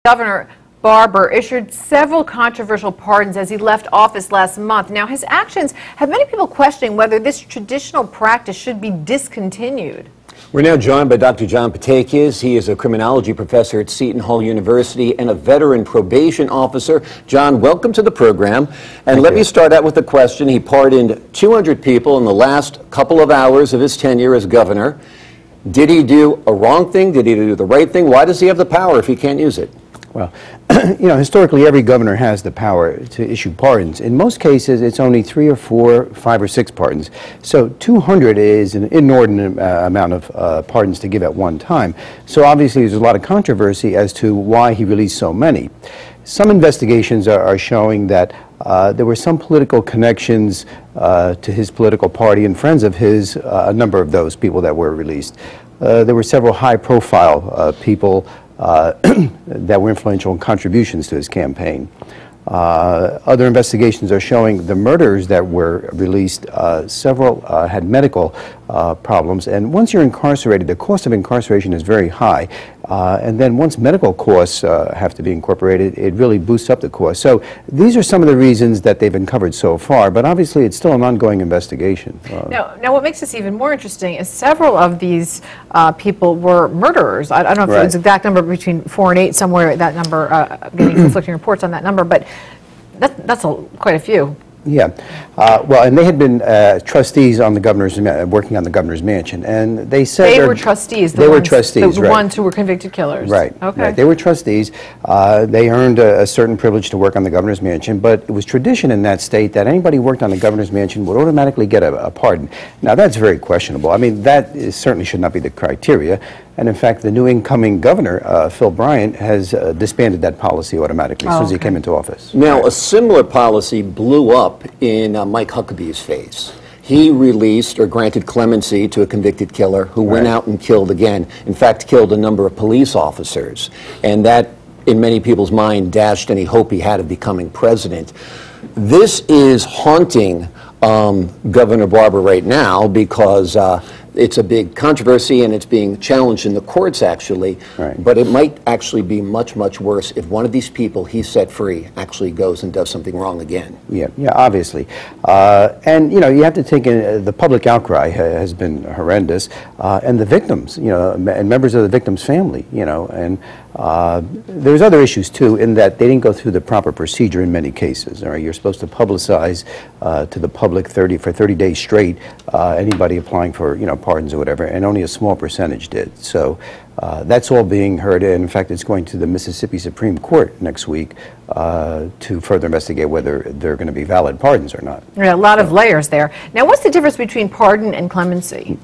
Governor Barbour issued several controversial pardons as he left office last month. Now, his actions have many people questioning whether this traditional practice should be discontinued. We're now joined by Dr. John Paitakes. He is a criminology professor at Seton Hall University and a veteran probation officer. John, welcome to the program. And let me start out with a question. He pardoned 200 people in the last couple of hours of his tenure as governor. Did he do a wrong thing? Did he do the right thing? Why does he have the power if he can't use it? Well, you know, historically every governor has the power to issue pardons. In most cases, it's only 3 or 4, 5 or 6 pardons. So 200 is an inordinate amount of pardons to give at one time. So obviously there's a lot of controversy as to why he released so many. Some investigations are showing that there were some political connections to his political party and friends of his, a number of those people that were released. There were several high-profile people that were influential in contributions to his campaign. Other investigations are showing the murderers that were released, several had medical problems, and once you're incarcerated, the cost of incarceration is very high, and then once medical costs have to be incorporated, it really boosts up the cost. So these are some of the reasons that they've uncovered so far, but obviously it's still an ongoing investigation. Now what makes this even more interesting is several of these people were murderers. I don't know if it's the exact number, between 4 and 8, somewhere that number, getting conflicting reports on that number, but that's quite a few. Yeah, well, and they had been trustees on the governor's, working on the governor's mansion, and they said they were trustees. The ones who were convicted killers. Right. Okay. Right. They were trustees. They earned a certain privilege to work on the governor's mansion, but it was tradition in that state that anybody who worked on the governor's mansion would automatically get a pardon. Now that's very questionable. I mean, that certainly should not be the criteria. And in fact, the new incoming governor, Phil Bryant, has disbanded that policy automatically as soon as he came into office. Now, a similar policy blew up in Mike Huckabee's face. He released or granted clemency to a convicted killer who went out and killed again. In fact, killed a number of police officers. And that, in many people's mind, dashed any hope he had of becoming president. This is haunting Governor Barbour right now because it's a big controversy and it's being challenged in the courts, actually. But it might actually be much, much worse if one of these people he set free actually goes and does something wrong again. Yeah, obviously. And, you know, you have to take in the public outcry has been horrendous. And the victims, you know, and members of the victim's family, you know, and there's other issues, too, in that they didn't go through the proper procedure in many cases. All right? You're supposed to publicize to the public for 30 days straight anybody applying for, you know, pardons or whatever, and only a small percentage did. So that's all being heard, and in fact it's going to the Mississippi Supreme Court next week to further investigate whether they're going to be valid pardons or not. Yeah, a lot of layers there. Now, what's the difference between pardon and clemency?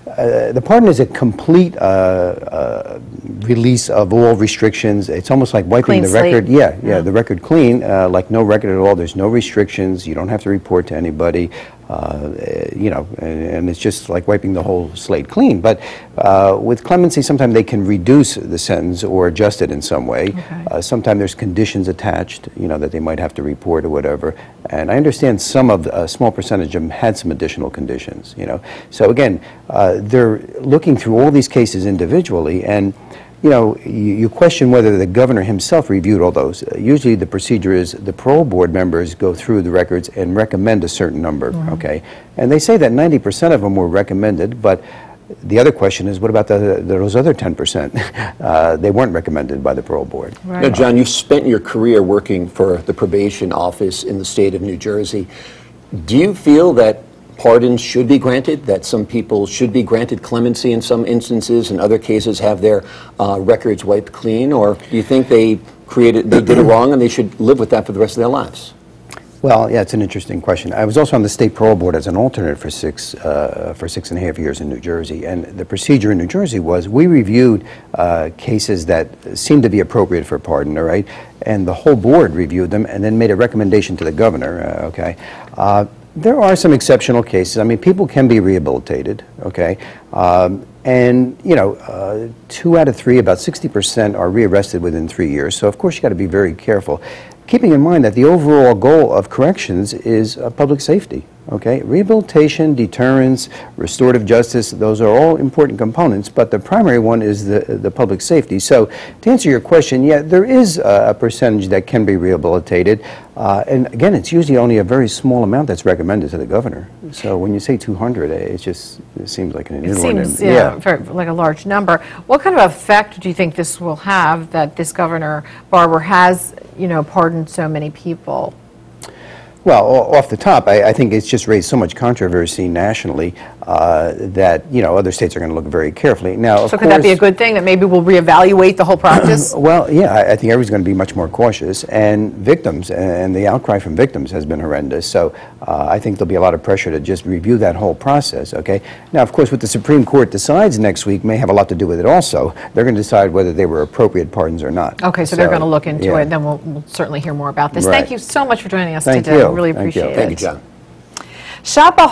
The pardon is a complete release of all restrictions. It's almost like wiping the record. Yeah, the record clean, like no record at all. There's no restrictions. You don't have to report to anybody. You know, and it's just like wiping the whole slate clean. But with clemency, sometimes they can reduce the sentence or adjust it in some way. Sometimes there's conditions attached, you know, that they might have to report or whatever. And I understand some of a small percentage of them had some additional conditions, you know. So again, they're looking through all these cases individually, and you know, you question whether the governor himself reviewed all those. Usually the procedure is the parole board members go through the records and recommend a certain number, okay? And they say that 90% of them were recommended, but the other question is, what about those other 10%? They weren't recommended by the parole board. Now, John, you spent your career working for the probation office in the state of New Jersey. Do you feel that pardons should be granted, that some people should be granted clemency in some instances, and other cases have their records wiped clean, or do you think they did it wrong and they should live with that for the rest of their lives? Well, yeah, it's an interesting question. I was also on the state parole board as an alternate for 6.5 years in New Jersey, and the procedure in New Jersey was we reviewed cases that seemed to be appropriate for pardon, all right, and the whole board reviewed them and then made a recommendation to the governor, okay. There are some exceptional cases. I mean, people can be rehabilitated, okay? And, you know, 2 out of 3, about 60% are rearrested within 3 years. So, of course, you got to be very careful, keeping in mind that the overall goal of corrections is public safety, Okay, rehabilitation, deterrence, restorative justice, those are all important components, but the primary one is the public safety. So to answer your question, yeah, there is a percentage that can be rehabilitated, and again, it's usually only a very small amount that's recommended to the governor. So when you say 200, it seems like an inordinate. It seems, like a large number. What kind of effect do you think this will have, that this Governor Barbour has, pardoned so many people? Well, off the top, I think it's just raised so much controversy nationally that, other states are going to look very carefully. Now, so could that be a good thing, that maybe we'll reevaluate the whole practice? Well, yeah, I think everyone's going to be much more cautious, and victims, and the outcry from victims has been horrendous. So I think there'll be a lot of pressure to just review that whole process, okay? Now, of course, what the Supreme Court decides next week may have a lot to do with it also. They're going to decide whether they were appropriate pardons or not. Okay, so they're going to look into it, then we'll certainly hear more about this. Right. Thank you so much for joining us Thank today. you. Really Thank you. appreciate it. Thank you, John. Shop a